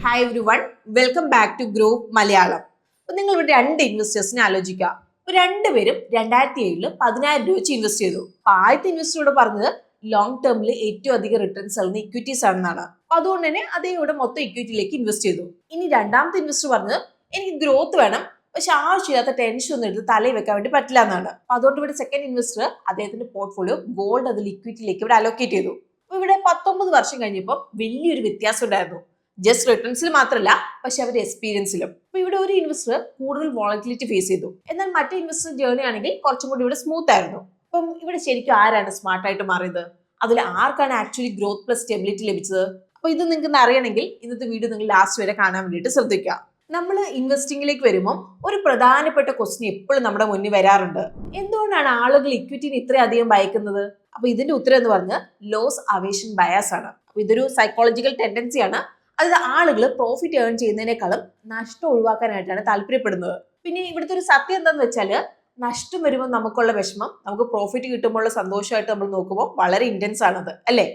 Hi everyone, welcome back to grow Malayalam. അപ്പൊ നിങ്ങൾ ഇവിടെ രണ്ട് ഇൻവെസ്റ്റേഴ്സിനെ ആലോചിക്കുക. രണ്ടുപേരും 2007 10,000 രൂപ വെച്ച് ഇൻവെസ്റ്റ് ചെയ്തു. ആദ്യത്തെ ഇൻവെസ്റ്ററോട് പറഞ്ഞത് ലോങ് ടേമിൽ ഏറ്റവും അധികം റിട്ടേൺസ് ആവുന്ന ഇക്വിറ്റീസ് ആണെന്നാണ്. അപ്പൊ അതുകൊണ്ട് തന്നെ അതേ ഇവിടെ മൊത്തം ഇക്വിറ്റിയിലേക്ക് ഇൻവെസ്റ്റ് ചെയ്തു. ഇനി രണ്ടാമത്തെ ഇൻവെസ്റ്റർ പറഞ്ഞത് എനിക്ക് ഗ്രോത്ത് വേണം, പക്ഷെ ആവശ്യമില്ലാത്ത ടെൻഷൻ ഒന്നും എടുത്ത് തലയിൽ വെക്കാൻ വേണ്ടി പറ്റില്ല എന്നാണ്. അപ്പൊ അതുകൊണ്ട് ഇവിടെ സെക്കൻഡ് ഇൻവെസ്റ്റർ അദ്ദേഹത്തിന്റെ പോർട്ട്ഫോളിയോ ഗോൾഡ് അതിൽ ഇക്വിറ്റിയിലേക്ക് ഇവിടെ അലോക്കേറ്റ് ചെയ്തു. അപ്പൊ ഇവിടെ 19 വർഷം കഴിഞ്ഞപ്പോൾ വലിയൊരു വ്യത്യാസം ഉണ്ടായിരുന്നു. ജസ്റ്റ് റിട്ടേൺസിൽ മാത്രമല്ല, പക്ഷെ അവരുടെ എക്സ്പീരിയൻസിലും. അപ്പൊ ഇവിടെ ഒരു ഇൻവെസ്റ്റർ കൂടുതൽ വോളറ്റിലിറ്റി ഫേസ് ചെയ്തു, എന്നാൽ മറ്റേ ഇൻവെസ്റ്റർ ജേർണി ആണെങ്കിൽ കുറച്ചും കൂടി ഇവിടെ സ്മൂത്ത് ആയിരുന്നു. അപ്പം ഇവിടെ ശരിക്കും ആരാണ് സ്മാർട്ടായിട്ട് മാറിയത്, അതിൽ ആർക്കാണ് ആക്ച്വലി ഗ്രോത്ത് പ്ലസ് സ്റ്റെബിലിറ്റി ലഭിച്ചത്? അപ്പൊ ഇത് നിങ്ങൾക്ക് അറിയണമെങ്കിൽ ഇന്നത്തെ വീഡിയോ നിങ്ങൾ ലാസ്റ്റ് വരെ കാണാൻ വേണ്ടിയിട്ട് ശ്രദ്ധിക്കുക. നമ്മൾ ഇൻവെസ്റ്റിംഗിലേക്ക് വരുമ്പോൾ ഒരു പ്രധാനപ്പെട്ട ക്വസ്റ്റ്യൻ എപ്പോഴും നമ്മുടെ മുന്നിൽ വരാറുണ്ട്. എന്തുകൊണ്ടാണ് ആളുകൾ ഇക്വിറ്റിനെ ഇത്രയധികം ഭയക്കുന്നത്? അപ്പൊ ഇതിന്റെ ഉത്തരം എന്ന് പറഞ്ഞാൽ ലോസ് അവേഷൻ ബയാസ് ആണ്. അപ്പൊ ഇതൊരു സൈക്കോളജിക്കൽ ടെൻഡൻസിയാണ്. അതായത് ആളുകൾ പ്രോഫിറ്റ് ഏൺ ചെയ്യുന്നതിനേക്കാളും നഷ്ടം ഒഴിവാക്കാനായിട്ടാണ് താല്പര്യപ്പെടുന്നത്. പിന്നെ ഇവിടുത്തെ ഒരു സത്യം എന്താന്ന് വെച്ചാല്, നഷ്ടം വരുമ്പോൾ നമുക്കുള്ള വിഷമം നമുക്ക് പ്രോഫിറ്റ് കിട്ടുമ്പോഴുള്ള സന്തോഷമായിട്ട് നമ്മൾ നോക്കുമ്പോൾ വളരെ ഇന്റൻസ് ആണത്, അല്ലേ?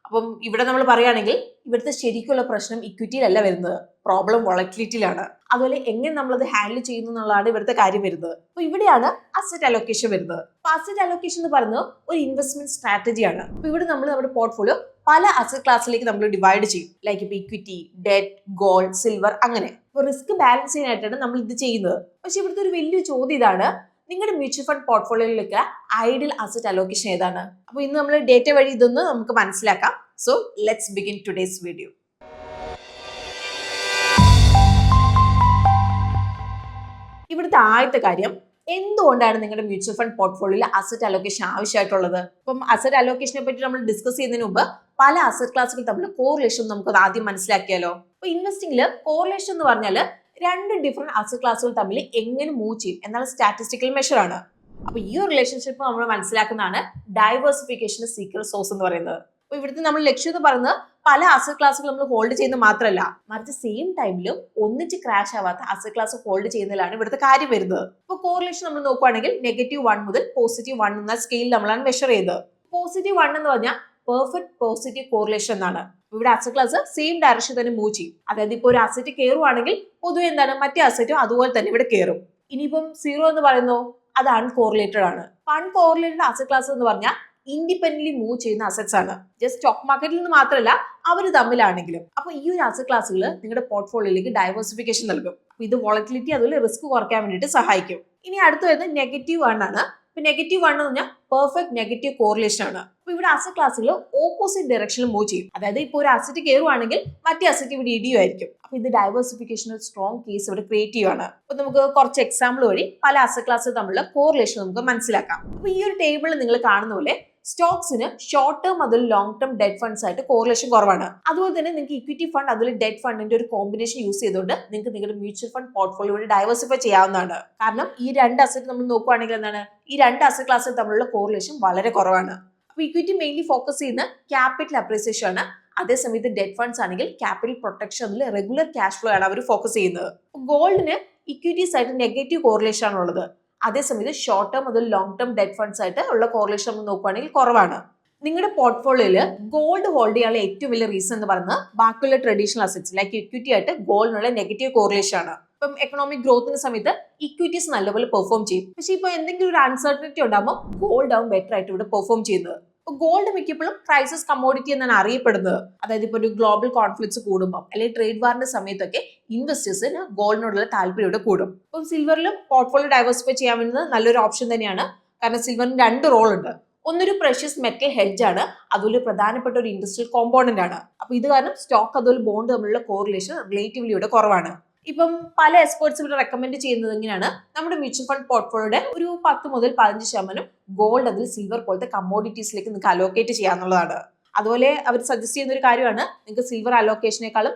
അപ്പം ഇവിടെ നമ്മൾ പറയുകയാണെങ്കിൽ ഇവിടുത്തെ ശരിക്കുള്ള പ്രശ്നം ഇക്വിറ്റിയിലല്ല വരുന്നത്, പ്രോബ്ലം വോളറ്റിലിറ്റിയിലാണ്. അതുപോലെ എങ്ങനെ നമ്മളത് ഹാൻഡിൽ ചെയ്യുന്നു എന്നുള്ളതാണ് ഇവിടുത്തെ കാര്യം വരുന്നത്. അപ്പൊ ഇവിടെയാണ് അസറ്റ് അലോക്കേഷൻ വരുന്നത്. അപ്പൊ അസറ്റ് അലോക്കേഷൻ എന്ന് പറയുന്നത് ഒരു ഇൻവെസ്റ്റ്മെന്റ് സ്ട്രാറ്റജിയാണ്. അപ്പൊ ഇവിടെ നമ്മൾ നമ്മുടെ പോർട്ട്ഫോളിയോ പല അസറ്റ് ക്ലാസ്സിലേക്ക് നമ്മൾ ഡിവൈഡ് ചെയ്യും. ലൈക്ക് ഇപ്പൊ ഇക്വിറ്റി, ഡെറ്റ്, ഗോൾഡ്, സിൽവർ, അങ്ങനെ. അപ്പൊ റിസ്ക് ബാലൻസ് ചെയ്യാനായിട്ടാണ് നമ്മൾ ഇത് ചെയ്യുന്നത്. പക്ഷെ ഇവിടുത്തെ ഒരു വലിയ ചോദ്യം ഇതാണ്, നിങ്ങളുടെ മ്യൂച്വൽ ഫണ്ട് പോർട്ട്ഫോളിയോയിലേക്ക് ഐഡിയൽ അസറ്റ് അലോക്കേഷൻ ഏതാണ്? അപ്പൊ ഇന്ന് നമ്മൾ ഡേറ്റ വഴി ഇതൊന്ന് നമുക്ക് മനസ്സിലാക്കാം. So let's begin today's video. ഇവിടുത്തെ ആദ്യത്തെ കാര്യം, എന്തുകൊണ്ടാണ് നിങ്ങളുടെ മ്യൂച്വൽ ഫണ്ട് പോർട്ട്ഫോളിയോയിൽ അസറ്റ് അലോക്കേഷൻ ആവശ്യമായിട്ടുള്ളത്? ഇപ്പം അസറ്റ് അലോക്കേഷനെ പറ്റി നമ്മൾ ഡിസ്കസ് ചെയ്യുന്നതിന് മുമ്പ് പല അസറ്റ് ക്ലാസുകൾ തമ്മിൽ കോറിലേഷൻ നമുക്ക് ആദ്യം മനസ്സിലാക്കിയാലോ. അപ്പൊ ഇൻവെസ്റ്റിംഗിൽ കോറിലേഷൻ എന്ന് പറഞ്ഞാൽ രണ്ട് ഡിഫറെന്റ് അസറ്റ് ക്ലാസുകൾ തമ്മിൽ എങ്ങനെ മൂവ് ചെയ്യും എന്നുള്ള സ്റ്റാറ്റിസ്റ്റിക്കൽ മെഷർ ആണ്. അപ്പൊ ഈ ഒരു റിലേഷൻഷിപ്പ് നമ്മൾ മനസ്സിലാക്കുന്നതാണ് ഡൈവേഴ്സിഫിക്കേഷൻ സീക്രട്ട് സോഴ്സ് എന്ന് പറയുന്നത്. അപ്പൊ ഇവിടുത്തെ നമ്മൾ ലക്ഷ്യം എന്ന് പറയുന്നത് പല അസറ്റ് ക്ലാസുകൾ നമ്മൾ ഹോൾഡ് ചെയ്യുന്നത് മാത്രമല്ല, മറിച്ച് സെയിം ടൈമിലും ഒന്നിച്ച് ക്രാഷ് ആവാത്ത അസറ്റ് ക്ലാസ് ഹോൾഡ് ചെയ്യുന്നതിലാണ് ഇവിടുത്തെ കാര്യം വരുന്നത്. ഇപ്പൊ കോറിലേഷൻ നമ്മൾ നോക്കുകയാണെങ്കിൽ -1 മുതൽ +1 എന്ന സ്കെയിൽ നമ്മളാണ് മെഷർ ചെയ്തത്. +1 എന്ന് പറഞ്ഞാൽ പെർഫെക്റ്റ് പോസിറ്റീവ് കോറിലേഷൻ എന്നാണ്. ഇവിടെ അസറ്റ് ക്ലാസ് സെയിം ഡയറക്ഷൻ തന്നെ മൂവ് ചെയ്യും. അതായത് ഇപ്പോൾ ഒരു അസറ്റ് കയറുവാണെങ്കിൽ പൊതുവെ എന്താണ് മറ്റേ അസറ്റും അതുപോലെ തന്നെ ഇവിടെ കയറും. ഇനിയിപ്പം 0 എന്ന് പറയുന്നോ, അത് അൺകോറിലേറ്റഡ് ആണ്. അൺകോറിലേറ്റഡ് അസറ്റ് ക്ലാസ് എന്ന് പറഞ്ഞാൽ ഇൻഡിപെൻഡന്റ്ലി മൂവ് ചെയ്യുന്ന അസറ്റ്സ് ആണ്. ജസ്റ്റ് സ്റ്റോക്ക് മാർക്കറ്റിൽ നിന്ന് മാത്രമല്ല അവർ തമ്മിലാണെങ്കിലും. അപ്പൊ ഈ ഒരു അസറ്റ് ക്ലാസ്സുകൾ നിങ്ങളുടെ പോർട്ട്ഫോളിയോയിലേക്ക് ഡൈവേഴ്സിഫിക്കേഷൻ നൽകും. അപ്പൊ ഇത് വോളറ്റിലിറ്റി അതുപോലെ റിസ്ക് കുറയ്ക്കാൻ വേണ്ടിയിട്ട് സഹായിക്കും. ഇനി അടുത്ത് വരുന്നത് -1 ആണ്. ഇപ്പൊ -1 എന്ന് പറഞ്ഞാൽ പെർഫെക്റ്റ് നെഗറ്റീവ് കോറിലേഷൻ ആണ്. അപ്പൊ ഇവിടെ അസറ്റ് ക്ലാസ്സുകൾ ഓപ്പോസിറ്റ് ഡയറക്ഷനിൽ മൂവ് ചെയ്യും. അതായത് ഇപ്പോൾ ഒരു അസറ്റ് കയറുവാണെങ്കിൽ മറ്റേ അസറ്റ് ഇവിടെ ഇടിയുമായിരിക്കും. അപ്പൊ ഇത് ഡൈവേഴ്സിഫിക്കേഷൻ ഒരു സ്ട്രോങ് കേസ് ഇവിടെ ക്രിയേറ്റ് ചെയ്യുകയാണ്. അപ്പൊ നമുക്ക് കുറച്ച് എക്സാമ്പിൾ വഴി പല അസറ്റ് ക്ലാസ് തമ്മിലുള്ള കോറിലേഷൻ നമുക്ക് മനസ്സിലാക്കാം. അപ്പൊ ഈ ഒരു ടേബിളിൽ നിങ്ങൾ കാണുന്ന പോലെ സ്റ്റോക്സിന് ഷോർട്ട് ടേം അതിൽ ലോങ് ടേം ഡെറ്റ് ഫണ്ട്സ് ആയിട്ട് കോറിലേഷൻ കുറവാണ്. അതുപോലെ തന്നെ നിങ്ങൾക്ക് ഇക്വിറ്റി ഫണ്ട് അതിൽ ഡെറ്റ് ഫണ്ടിന്റെ ഒരു കോമ്പിനേഷൻ യൂസ് ചെയ്തുകൊണ്ട് നിങ്ങൾക്ക് നിങ്ങളുടെ മ്യൂച്വൽ ഫണ്ട് പോർട്ട്ഫോളിയോ ഡൈവേഴ്സിഫൈ ചെയ്യാവുന്നതാണ്. കാരണം ഈ രണ്ട് അസറ്റ് നമ്മൾ നോക്കുകയാണെങ്കിൽ എന്താണ്, ഈ രണ്ട് അസറ്റ് ക്ലാസ്സിൽ തമ്മിലുള്ള കോറിലേഷൻ വളരെ കുറവാണ്. അപ്പൊ ഇക്വിറ്റി മെയിൻലി ഫോക്കസ് ചെയ്യുന്ന ക്യാപിറ്റൽ അപ്രീസിയേഷൻ ആണ്. അതേസമയത്ത് ഡെറ്റ് ഫണ്ട്സ് ആണെങ്കിൽ ക്യാപിറ്റൽ പ്രൊട്ടക്ഷൻ, അതിൽ റെഗുലർ ക്യാഷ് ഫ്ലോ ആണ് അവർ ഫോക്കസ് ചെയ്യുന്നത്. ഗോൾഡിന് ഇക്വിറ്റീസ് ആയിട്ട് നെഗറ്റീവ് കോറിലേഷൻ ആണുള്ളത്. അതേസമയത്ത് ഷോർട്ട് ടേം അതിൽ ലോങ് ടേം ഡെറ്റ് ഫണ്ട്സ് ആയിട്ട് ഉള്ള കോറിലേഷൻ നമ്മൾ നോക്കുകയാണെങ്കിൽ കുറവാണ്. നിങ്ങളുടെ പോർട്ട്ഫോളിയോയിൽ ഗോൾഡ് ഹോൾഡ് ചെയ്യാനുള്ള ഏറ്റവും വലിയ റീസൺ എന്ന് പറയുന്നത് ബാക്കിയുള്ള ട്രഡീഷണൽ അസറ്റ്സ് ലൈക്ക് ഇക്വിറ്റി ആയിട്ട് ഗോൾഡിനുള്ള നെഗറ്റീവ് കോറിലേഷൻ ആണ്. ഇപ്പം എക്കണോമിക് ഗ്രോത്തിന്റെ സമയത്ത് ഇക്വിറ്റീസ് നല്ലപോലെ പെർഫോം ചെയ്യും. പക്ഷെ ഇപ്പൊ എന്തെങ്കിലും ഒരു അൺസർട്ടനിറ്റി ഉണ്ടാകുമ്പോൾ ഗോൾഡ് ആവും ബെറ്റർ ആയിട്ട് ഇവിടെ പെർഫോം ചെയ്യുന്നത്. ഗോൾഡ് മിക്കപ്പോഴും ക്രൈസിസ് കമ്മോഡിറ്റി എന്നാണ് അറിയപ്പെടുന്നത്. അതായത് ഇപ്പോൾ ഒരു ഗ്ലോബൽ കോൺഫ്ലിക്ട്സ് കൂടുമ്പോൾ അല്ലെങ്കിൽ ട്രേഡ് വാറിന്റെ സമയത്തൊക്കെ ഇൻവെസ്റ്റേഴ്സിന് ഗോൾഡിനോടുള്ള താല്പര്യം ഇവിടെ കൂടും. ഇപ്പം സിൽവറിലും പോർട്ട്ഫോളിയോ ഡൈവേഴ്സിഫൈ ചെയ്യാൻ വേണ്ടുന്നത് നല്ലൊരു ഓപ്ഷൻ തന്നെയാണ്. കാരണം സിൽവറിന് രണ്ട് റോൾ ഉണ്ട്. ഒന്നൊരു പ്രഷ്യസ് മെറ്റൽ ഹെഡ്ജ് ആണ്, അതുപോലെ പ്രധാനപ്പെട്ട ഒരു ഇൻഡസ്ട്രിയൽ കോമ്പോണന്റ് ആണ്. അപ്പൊ ഇത് കാരണം സ്റ്റോക്ക് അതുപോലെ ബോണ്ട് തമ്മിലുള്ള കോറിലേഷൻ റിലേറ്റീവ്ലി ഇവിടെ കുറവാണ്. ഇപ്പം പല എക്സ്പേർട്സ് ഇവിടെ റെക്കമെൻഡ് ചെയ്യുന്നത് എങ്ങനെയാണ്, നമ്മുടെ മ്യൂച്വൽ ഫണ്ട് പോർട്ട്ഫോളിയോയുടെ ഒരു 10 മുതൽ 15% ഗോൾഡ് അതിൽ സിൽവർ പോലത്തെ കമ്മോഡിറ്റീസിലേക്ക് നിങ്ങൾക്ക് അലോക്കേറ്റ് ചെയ്യാന്നുള്ളതാണ്. അതുപോലെ അവർ സജസ്റ്റ് ചെയ്യുന്ന ഒരു കാര്യമാണ്, നിങ്ങൾക്ക് സിൽവർ അലോക്കേഷനേക്കാളും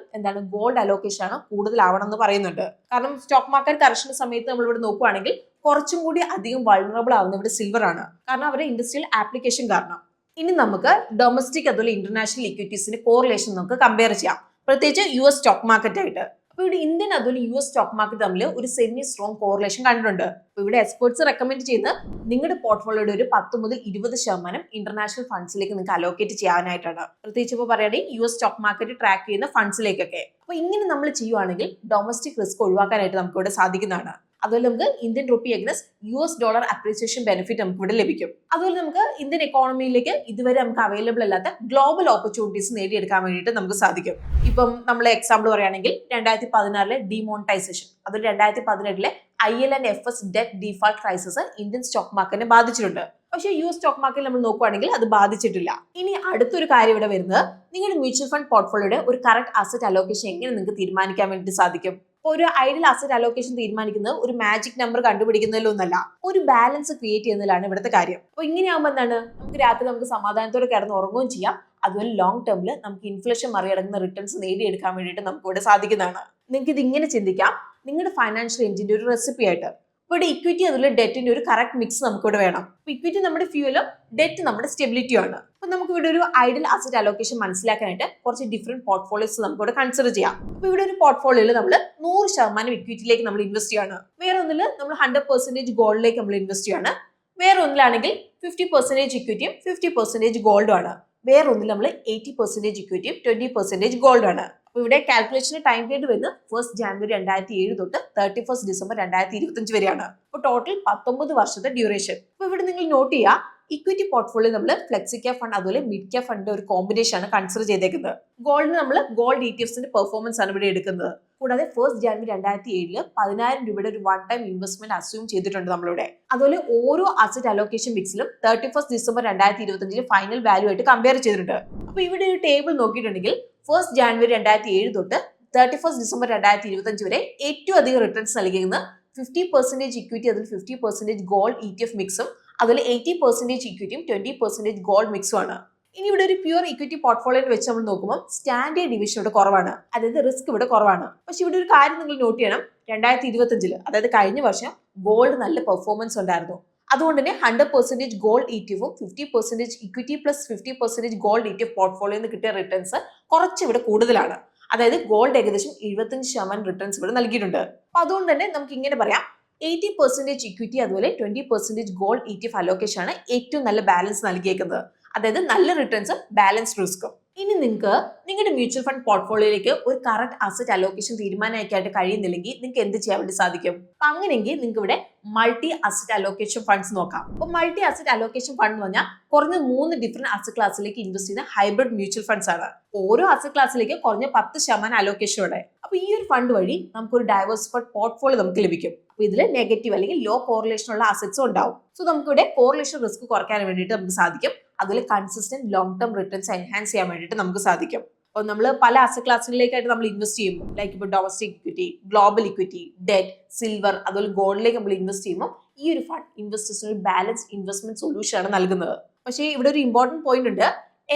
ഗോൾഡ് അലോക്കേഷൻ ആണ് കൂടുതലാവണം എന്ന് പറയുന്നുണ്ട്. കാരണം സ്റ്റോക്ക് മാർക്കറ്റ് കറക്ഷന്റെ സമയത്ത് നമ്മൾ ഇവിടെ നോക്കുകയാണെങ്കിൽ കുറച്ചും കൂടി അധികം വൾണറബിൾ ആവുന്ന ഇവിടെ സിൽവർ ആണ്, കാരണം അവരുടെ ഇൻഡസ്ട്രിയൽ ആപ്ലിക്കേഷൻ കാരണം. ഇനി നമുക്ക് ഡൊമസ്റ്റിക് അതുപോലെ ഇന്റർനാഷണൽ ഇക്വിറ്റീസിന്റെ കോറിലേഷൻ നമുക്ക് കമ്പയർ ചെയ്യാം, പ്രത്യേകിച്ച് US സ്റ്റോക്ക് മാർക്കറ്റ് ആയിട്ട്. അപ്പൊ ഇവിടെ ഇന്ത്യൻ അതുപോലെ US സ്റ്റോക്ക് മാർക്കറ്റ് തമ്മിൽ ഒരു സെമി സ്ട്രോങ് കോറിലേഷൻ കണ്ടിട്ടുണ്ട്. അപ്പൊ ഇവിടെ എക്സ്പേർട്സ് റെക്കമെൻഡ് ചെയ്യുന്നത് നിങ്ങളുടെ പോർട്ട്ഫോളിയോയുടെ ഒരു 10 മുതൽ 20% ഇന്റർനാഷണൽ ഫണ്ട്സിലേക്ക് നിങ്ങൾക്ക് അലോക്കേറ്റ് ചെയ്യാനായിട്ടാണ്. പ്രത്യേകിച്ച് ഇപ്പോൾ പറയുകയാണെങ്കിൽ US സ്റ്റോക്ക് മാർക്കറ്റ് ട്രാക്ക് ചെയ്യുന്ന ഫണ്ട്സിലേക്കൊക്കെ. അപ്പൊ ഇങ്ങനെ നമ്മൾ ചെയ്യുവാണെങ്കിൽ ഡൊമസ്റ്റിക് റിസ്ക് ഒഴിവാക്കാനായിട്ട് നമുക്ക് ഇവിടെ സാധിക്കുന്നതാണ്. അതുപോലെ നമുക്ക് Indian rupee against US$ appreciation benefit നമുക്ക് ഇവിടെ ലഭിക്കും. അതുപോലെ നമുക്ക് ഇന്ത്യൻ എക്കോണമിയിലേക്ക് ഇതുവരെ നമുക്ക് അവൈലബിൾ അല്ലാത്ത ഗ്ലോബൽ ഓപ്പർച്യൂണിറ്റീസ് നേടിയെടുക്കാൻ വേണ്ടിയിട്ട് നമുക്ക് സാധിക്കും. ഇപ്പം നമ്മൾ എക്സാമ്പിൾ പറയുകയാണെങ്കിൽ 2016 ഡിമോണിറ്റൈസേഷൻ, അതുപോലെ 2018 IL&FS debt default crisis Indian stock മാർക്കറ്റിനെ ബാധിച്ചിട്ടുണ്ട്. പക്ഷേ US സ്റ്റോക്ക് മാർക്കറ്റിൽ നമ്മൾ നോക്കുകയാണെങ്കിൽ അത് ബാധിച്ചിട്ടില്ല. ഇനി അടുത്തൊരു കാര്യം ഇവിടെ വരുന്നത്, നിങ്ങളുടെ മ്യൂച്വൽ ഫണ്ട് പോർട്ട്ഫോളിയോയുടെ ഒരു കറക്റ്റ് അസറ്റ് അലോക്കേഷൻ എങ്ങനെ നിങ്ങൾക്ക് തീരുമാനിക്കാൻ വേണ്ടി സാധിക്കും. ഒരു ഐഡിയൽ അസറ്റ് അലോക്കേഷൻ തീരുമാനിക്കുന്നത് ഒരു മാജിക് നമ്പർ കണ്ടുപിടിക്കുന്നതിലൊന്നല്ല, ഒരു ബാലൻസ് ക്രിയേറ്റ് ചെയ്യുന്നതിലാണ് ഇവിടുത്തെ കാര്യം. അപ്പൊ ഇങ്ങനെയാകുമ്പോൾ എന്താണ്, നമുക്ക് രാത്രി നമുക്ക് സമാധാനത്തോടെ കിടന്ന് ഉറങ്ങുകയും ചെയ്യാം. അതുപോലെ ലോങ് ടേമിൽ നമുക്ക് ഇൻഫ്ലേഷൻ മറികടക്കുന്ന റിട്ടേൺസ് നേടിയെടുക്കാൻ വേണ്ടിയിട്ട് നമുക്ക് ഇവിടെ സാധിക്കുന്നതാണ്. നിങ്ങൾക്ക് ഇത് ഇങ്ങനെ ചിന്തിക്കാം, നിങ്ങളുടെ ഫൈനാൻഷ്യൽ എഞ്ചിന്റെ ഒരു റെസിപ്പി ആയിട്ട്. ഇവിടെ ഇക്വിറ്റി അതുപോലെ ഡെറ്റിന്റെ ഒരു കറക്റ്റ് മിക്സ് നമുക്ക് ഇവിടെ വേണം. ഇക്വിറ്റി നമ്മുടെ ഫ്യൂലും ഡെറ്റ് നമ്മുടെ സ്റ്റെബിലിറ്റിയും ആണ്. അപ്പൊ നമുക്ക് ഇവിടെ ഒരു ഐഡിയൽ അസറ്റ് അലോക്കേഷൻ മനസ്സിലാക്കാനായിട്ട് കുറച്ച് ഡിഫറെന്റ് പോർട്ട്ഫോളിയോസ് നമുക്ക് ഇവിടെ കൺസിഡർ ചെയ്യാം. അപ്പൊ ഇവിടെ ഒരു പോർട്ട്ഫോളിയോയിൽ നമ്മൾ 100% ഇക്വിറ്റിയിലേക്ക് നമ്മൾ ഇൻവെസ്റ്റ് ചെയ്യാണ്. വേറെ ഒന്നിൽ നമ്മൾ 100% ഗോൾഡിലേക്ക് നമ്മൾ ഇൻവെസ്റ്റ് ചെയ്യാണ്. വേറെ ഒന്നിലാണെങ്കിൽ 50% ഇക്വിറ്റിയും 50% ഗോൾഡും ആണ്. വേറെ ഒന്നിൽ നമ്മൾ 80% ഇക്വിറ്റിയും 20% ഗോൾഡും ആണ്. അപ്പൊ ഇവിടെ കാൽക്കുലേഷന് ടൈം പീരീഡ് വരുന്നത് 1 ജാനുവരി 2007 തൊട്ട് 31 ഡിസംബർ 2025 വരെയാണ്. അപ്പൊ ടോട്ടൽ 19 വർഷത്തെ ഡ്യൂറേഷൻ. അപ്പൊ ഇവിടെ നിങ്ങൾ നോട്ട് ചെയ്യുക, ഇക്വിറ്റി പോർട്ട്ഫോളിയോ നമ്മൾ ഫ്ലെക്സി ക്യാപ് ഫണ്ട് അതുപോലെ മിഡ് ക്യാപ് ഫണ്ടിന്റെ ഒരു കോമ്പിനേഷൻ ആണ് കൺസിഡർ ചെയ്തേക്കുന്നത്. ഗോൾഡിന് നമ്മൾ ഗോൾഡ് ETFs പെർഫോമൻസ് ആണ് ഇവിടെ എടുക്കുന്നത്. കൂടാതെ 1 ജാനുവരി 2007 10,000 രൂപയുടെ ഒരു വൺ ടൈം ഇൻവെസ്റ്റ്മെന്റ് അസ്യൂം ചെയ്തിട്ടുണ്ട് നമ്മളിവിടെ. അതുപോലെ ഓരോ അസറ്റ് അലോക്കേഷൻ മിക്സിലും 31 ഡിസംബർ 2025 ഫൈനൽ വാല്യൂ ആയിട്ട് കമ്പയർ ചെയ്തിട്ടുണ്ട്. അപ്പൊ ഇവിടെ ഒരു ടേബിൾ നോക്കിയിട്ടുണ്ടെങ്കിൽ 1 ജാനുവരി 2007 തൊട്ട് 31 ഡിസംബർ 2025 വരെ ഏറ്റവും അധികം റിട്ടേൺസ് നൽകിയിരുന്ന 50% ഇക്വിറ്റി അതിൽ 50% ഗോൾഡ് ETF മിക്സും അതുപോലെ 80% ഇക്വിറ്റിയും 20% ഗോൾഡ് മിക്സും ആണ്. ഇനി ഇവിടെ ഒരു പ്യൂർ ഇക്വിറ്റി പോർട്ട്ഫോളിയോ വെച്ച് നമ്മൾ നോക്കുമ്പോൾ സ്റ്റാൻഡേർഡ് ഡിവിഷൻ ഇവിടെ കുറവാണ്, അതായത് റിസ്ക് ഇവിടെ കുറവാണ്. പക്ഷെ ഇവിടെ ഒരു കാര്യം നിങ്ങൾ നോട്ട് ചെയ്യണം, 2025 അതായത് കഴിഞ്ഞ വർഷം ഗോൾഡ് നല്ല പെർഫോമൻസ് ഉണ്ടായിരുന്നു. അതുകൊണ്ട് തന്നെ 100% ഗോൾഡ് ETF-ഉം 50% ഇക്വിറ്റി പ്ലസ് 50% ഗോൾഡ് ETF പോർട്ട്ഫോളിയോയിൽ നിന്ന് കിട്ടിയ റിട്ടേൺസ് കുറച്ച് ഇവിടെ കൂടുതലാണ്. അതായത് ഗോൾഡ് ഏകദേശം 75% റിട്ടേൺസ് ഇവിടെ നൽകിയിട്ടുണ്ട്. അപ്പൊ അതുകൊണ്ട് തന്നെ നമുക്ക് ഇങ്ങനെ പറയാം, 80% ഇക്വിറ്റി അതുപോലെ 20% ഗോൾഡ് ETF അലോക്കേഷൻ ആണ് ഏറ്റവും നല്ല ബാലൻസ് നൽകിയേക്കുന്നത്. അതായത് നല്ല റിട്ടേൺസും ബാലൻസ്ഡ് റിസ്ക്കും. ഇനി നിങ്ങൾക്ക് നിങ്ങളുടെ മ്യൂച്വൽ ഫണ്ട് പോർട്ട്ഫോളിയോയിലേക്ക് ഒരു കറക്റ്റ് അസറ്റ് അലോക്കേഷൻ തീരുമാനമായിട്ട് കഴിയുന്നില്ലെങ്കിൽ നിങ്ങൾക്ക് എന്ത് ചെയ്യാൻ വേണ്ടി സാധിക്കും? അപ്പൊ അങ്ങനെയെങ്കിൽ നിങ്ങൾക്ക് ഇവിടെ മൾട്ടി അസറ്റ് അലോക്കേഷൻ ഫണ്ട്സ് നോക്കാം. അപ്പൊ മൾട്ടി അസറ്റ് അലോക്കേഷൻ ഫണ്ട് എന്ന് പറഞ്ഞാൽ കുറഞ്ഞ 3 ഡിഫറെന്റ് അസറ്റ് ക്ലാസ്സിലേക്ക് ഇൻവെസ്റ്റ് ചെയ്യുന്ന ഹൈബ്രിഡ് മ്യൂച്വൽ ഫണ്ട്സ് ആണ്. ഓരോ അസറ്റ് ക്ലാസ്സിലേക്ക് കുറഞ്ഞ 10% അലോക്കേഷനോടെ. അപ്പൊ ഈ ഒരു ഫണ്ട് വഴി നമുക്ക് ഒരു ഡൈവേഴ്സിഫൈഡ് പോർട്ട്ഫോളിയോ നമുക്ക് ലഭിക്കും. അപ്പൊ ഇതിൽ നെഗറ്റീവ് അല്ലെങ്കിൽ ലോ കോറിലേഷൻ ഉള്ള അസറ്റ്സും ഉണ്ടാവും. സോ നമുക്ക് ഇവിടെ കോറിലേഷൻ റിസ്ക് കുറയ്ക്കാൻ വേണ്ടിയിട്ട് നമുക്ക് സാധിക്കും. അതുപോലെ consistent long term returns enhance ചെയ്യാൻ വേണ്ടിയിട്ട് നമുക്ക് സാധിക്കും. അപ്പോൾ നമ്മൾ പല അസറ്റ് ക്ലാസ്സുകളിലേക്കായിട്ട് നമ്മൾ ഇൻവെസ്റ്റ് ചെയ്യുമ്പോൾ ലൈക്ക് ഇപ്പോൾ domestic equity, global equity, debt, silver അതുപോലെ ഗോൾഡിലേക്ക് നമ്മൾ ഇൻവെസ്റ്റ് ചെയ്യുമ്പോൾ ഈ ഒരു ഫണ്ട് ഇൻവെസ്റ്റേഴ്സിന് ഒരു ബാലൻസ് ഇൻവെസ്റ്റ്മെന്റ് സൊല്യൂഷൻ ആണ് നൽകുന്നത്. പക്ഷേ ഇവിടെ ഒരു ഇമ്പോർട്ടന്റ് പോയിന്റ് ഉണ്ട്,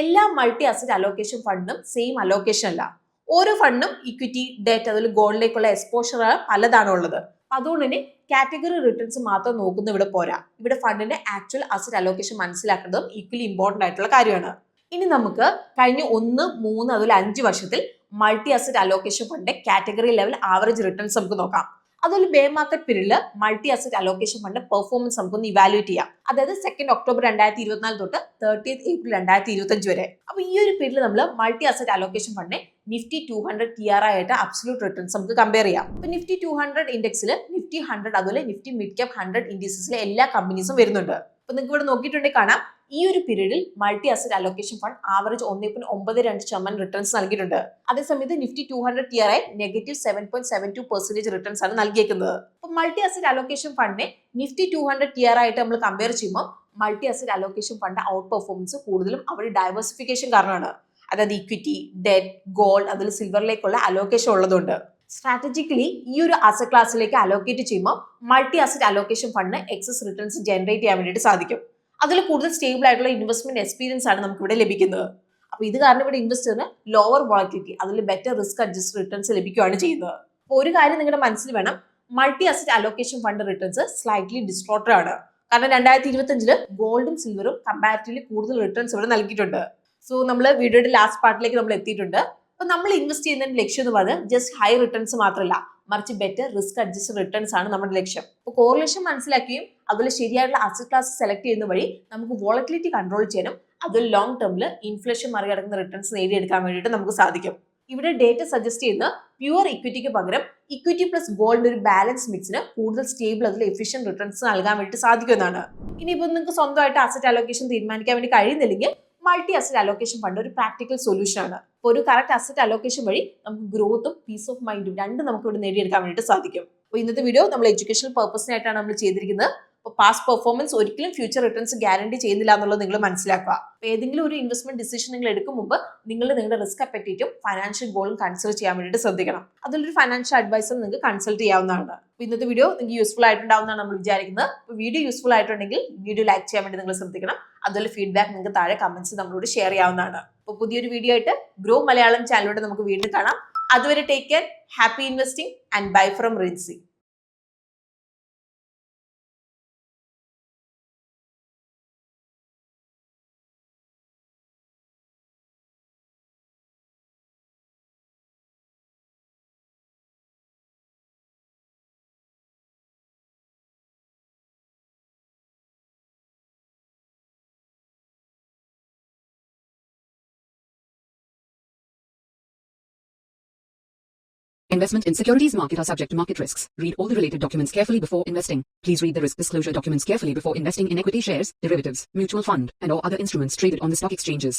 എല്ലാ മൾട്ടി അസറ്റ് അലോക്കേഷൻ ഫണ്ടിനും സെയിം അലോക്കേഷൻ അല്ല. ഓരോ ഫണ്ടിനും ഇക്വിറ്റി, ഡെറ്റ് അതുപോലെ ഗോൾഡിലേക്കുള്ള എക്സ്പോഷർ പലതാണ് ഉള്ളത്. അതുകൊണ്ട് തന്നെ കാറ്റഗറി റിട്ടേൺസ് മാത്രം നോക്കുന്ന ഇവിടെ പോരാ. ഇവിടെ ഫണ്ടിന്റെ ആക്ച്വൽ അസറ്റ് അലോക്കേഷൻ മനസ്സിലാക്കുന്നതും ഈക്വലി ഇമ്പോർട്ടന്റ് ആയിട്ടുള്ള കാര്യമാണ്. ഇനി നമുക്ക് കഴിഞ്ഞ 1, 3 അതുപോലെ 5 വർഷത്തിൽ മൾട്ടി അസറ്റ് അലോക്കേഷൻ ഫണ്ടിന്റെ കാറ്റഗറി ലെവൽ ആവറേജ് റിട്ടേൺസ് നമുക്ക് നോക്കാം. അതുപോലെ ബേ മാർക്കറ്റ് പീരീഡിൽ multi asset allocation fund performance നമുക്കൊന്ന് ഇവാലുവേറ്റ് ചെയ്യാം. അതായത് 2 ഒക്ടോബർ 2024 തൊട്ട് 30 ഏപ്രിൽ 2025 വരെ. അപ്പൊ ഈ ഒരു പീരീഡിൽ നമ്മൾ മൾട്ടി അസറ്റ് അലോക്കേഷൻ ഫണ്ടിനെ നിഫ്റ്റി 200 TRI ആയിട്ട് അബ്സല്യൂട്ട് റിട്ടേൺസ് നമുക്ക് കമ്പയർ ചെയ്യാം. അപ്പൊ നിഫ്റ്റി 200 ഇൻഡെക്സിൽ നിഫ്റ്റി 100 അതുപോലെ നിഫ്റ്റി മിഡ് ക്യാപ് 100 ഇൻഡീസസിലെ എല്ലാ കമ്പനീസും വരുന്നുണ്ട്. അപ്പൊ നിങ്ങൾക്ക് ഇവിടെ നോക്കിയിട്ടുണ്ടെങ്കിൽ കാണാം, ഈ ഒരു പീരീഡിൽ multi asset allocation fund average 1.92% returns നൽകിയിട്ടുണ്ട്. അതേസമയത്ത് നിഫ്റ്റി 200 TRI -7.72% റിട്ടേൺസ് ആണ് നൽകിയേക്കുന്നത്. അപ്പൊ മൾട്ടി അസറ്റ് അലോക്കേഷൻ ഫണ്ടിനെ നിഫ്റ്റി 200 TRI ആയിട്ട് നമ്മൾ കമ്പയർ ചെയ്യുമ്പോൾ multi asset allocation fund outperformance കൂടുതലും അവരുടെ ഡൈവേഴ്സിഫിക്കേഷൻ കാരണമാണ്. അതായത് ഇക്വിറ്റി, ഡെറ്റ്, ഗോൾഡ് അതുപോലെ സിൽവറിലേക്കുള്ള അലോക്കേഷൻ ഉള്ളതുകൊണ്ട് സ്ട്രാറ്റജിക്കലി ഈ ഒരു അസറ്റ് ക്ലാസ്സിലേക്ക് അലോക്കേറ്റ് ചെയ്യുമ്പോൾ മൾട്ടി അസറ്റ് അലോക്കേഷൻ ഫണ്ടിന് എക്സസ് റിട്ടേൺസ് ജനറേറ്റ് ചെയ്യാൻ വേണ്ടിയിട്ട് സാധിക്കും. അതിൽ കൂടുതൽ സ്റ്റേബിൾ ആയിട്ടുള്ള ഇൻവെസ്റ്റ്മെന്റ് എക്സ്പീരിയൻസ് ആണ് നമുക്ക് ഇവിടെ ലഭിക്കുന്നത്. അപ്പൊ ഇത് കാരണം ഇവിടെ ഇൻവെസ്റ്ററിന് ലോവർ വോളറ്റിലിറ്റി അതിൽ ബെറ്റർ റിസ്ക് അഡ്ജസ്റ്റ് റിട്ടേൺസ് ലഭിക്കുകയാണ് ചെയ്യുന്നത്. അപ്പോൾ ഒരു കാര്യം നിങ്ങളുടെ മനസ്സിൽ വേണം, multi asset allocation fund returns slightly distorted ആണ്. കാരണം 2025 ഗോൾഡും സിൽവറും കമ്പാരിറ്റീവ്ലി കൂടുതൽ റിട്ടേൺസ് ഇവിടെ നൽകിയിട്ടുണ്ട്. സോ നമ്മൾ വീഡിയോയുടെ ലാസ്റ്റ് പാർട്ടിലേക്ക് നമ്മൾ എത്തിയിട്ടുണ്ട്. അപ്പൊ നമ്മൾ ഇൻവെസ്റ്റ് ചെയ്യുന്നതിന്റെ ലക്ഷ്യം എന്ന് പറയുന്നത് ജസ്റ്റ് ഹൈ റിട്ടേൺസ് മാത്രമല്ല, മറിച്ച് ബെറ്റർ റിസ്ക് അഡ്ജസ്റ്റ് റിട്ടേൺസ് ആണ് നമ്മുടെ ലക്ഷ്യം. അപ്പോൾ കോറിലേഷൻ മനസ്സിലാക്കുകയും അതുപോലെ ശരിയായിട്ടുള്ള അസറ്റ് ക്ലാസ് സെലക്ട് ചെയ്യുന്ന വഴി നമുക്ക് വോളറ്റിലിറ്റി കൺട്രോൾ ചെയ്യാനും അതുപോലെ ലോങ് ടേമിൽ ഇൻഫ്ലേഷൻ മറികടക്കുന്ന റിട്ടേൺസ് നേടിയെടുക്കാൻ വേണ്ടിയിട്ട് നമുക്ക് സാധിക്കും. ഇവിടെ ഡേറ്റ സജസ്റ്റ് ചെയ്യുന്ന പ്യുവർ ഇക്വിറ്റിക്ക് പകരം ഇക്വിറ്റി പ്ലസ് ഗോൾഡ് ഒരു ബാലൻസ് മിക്സിന് കൂടുതൽ സ്റ്റേബിൾ അതിൽ എഫിഷ്യന്റ് റിട്ടേൺസ് നൽകാൻ വേണ്ടി സാധിക്കുമെന്നാണ്. ഇനിയിപ്പോൾ നിങ്ങൾക്ക് സ്വന്തമായിട്ട് അസറ്റ് അലോക്കേഷൻ തീരുമാനിക്കാൻ വേണ്ടി കഴിയുന്നില്ലെങ്കിൽ മൾട്ടി അസറ്റ് അലോക്കേഷൻ ഫണ്ട് ഒരു പ്രാക്ടിക്കൽ സൊല്യൂഷൻ ആണ്. അപ്പോൾ ഒരു കറക്റ്റ് അസറ്റ് അലോക്കേഷൻ വഴി നമുക്ക് ഗ്രോത്തും പീസ് ഓഫ് മൈൻഡും രണ്ടും നമുക്ക് ഇവിടെ നേടിയെടുക്കാൻ വേണ്ടിയിട്ട് സാധിക്കും. അപ്പോൾ ഇന്നത്തെ വീഡിയോ നമ്മൾ എഡ്യൂക്കേഷണൽ പർപ്പസിനായിട്ടാണ് നമ്മൾ ചെയ്തിരിക്കുന്നത്. അപ്പോൾ പാസ്റ്റ് പെർഫോമൻസ് ഒരിക്കലും ഫ്യൂച്ചർ റിട്ടേൺസ് ഗ്യാരണ്ടി ചെയ്യുന്നില്ല എന്നുള്ളത് നിങ്ങൾ മനസ്സിലാക്കുക. അപ്പോൾ ഏതെങ്കിലും ഒരു ഇൻവെസ്റ്റ്മെന്റ് ഡിസിഷൻ നിങ്ങൾ എടുക്കും മുമ്പ് നിങ്ങൾ നിങ്ങളുടെ റിസ്ക് അപ്പറ്റീറ്റും ഫൈനാൻഷ്യൽ ഗോളും കൺസൾട്ട് ചെയ്യാൻ വേണ്ടിയിട്ട് ശ്രദ്ധിക്കണം. അതിലൊരു ഫൈനാൻഷ്യൽ അഡ്വൈസർ നിങ്ങൾക്ക് കൺസൾട്ട് ചെയ്യാവുന്നതാണ്. അപ്പോൾ ഇന്നത്തെ വീഡിയോ നിങ്ങൾക്ക് യൂസ്ഫുൾ ആയിട്ടുണ്ടാവുന്നതാണ് നമ്മൾ വിചാരിക്കുന്നത്. അപ്പോൾ വീഡിയോ യൂസ്ഫുൾ ആയിട്ടുണ്ടെങ്കിൽ വീഡിയോ ലൈക്ക് ചെയ്യാൻ വേണ്ടി നിങ്ങൾ ശ്രദ്ധിക്കണം. അതുപോലെ ഫീഡ്ബാക്ക് നിങ്ങൾക്ക് താഴെ കമന്റ്സ് നമ്മളോട് ഷെയർ ചെയ്യാവുന്നതാണ്. അപ്പോൾ പുതിയൊരു വീഡിയോ ആയിട്ട് ഗ്രോ മലയാളം ചാനലിലൂടെ നമുക്ക് വീണ്ടും കാണാം. അതുവരെ take care, happy investing and bye from Rincy. Investment in securities market are subject to market risks. Read all the related documents carefully before investing. Please read the risk disclosure documents carefully before investing in equity shares, derivatives, mutual fund, and or other instruments traded on the stock exchanges.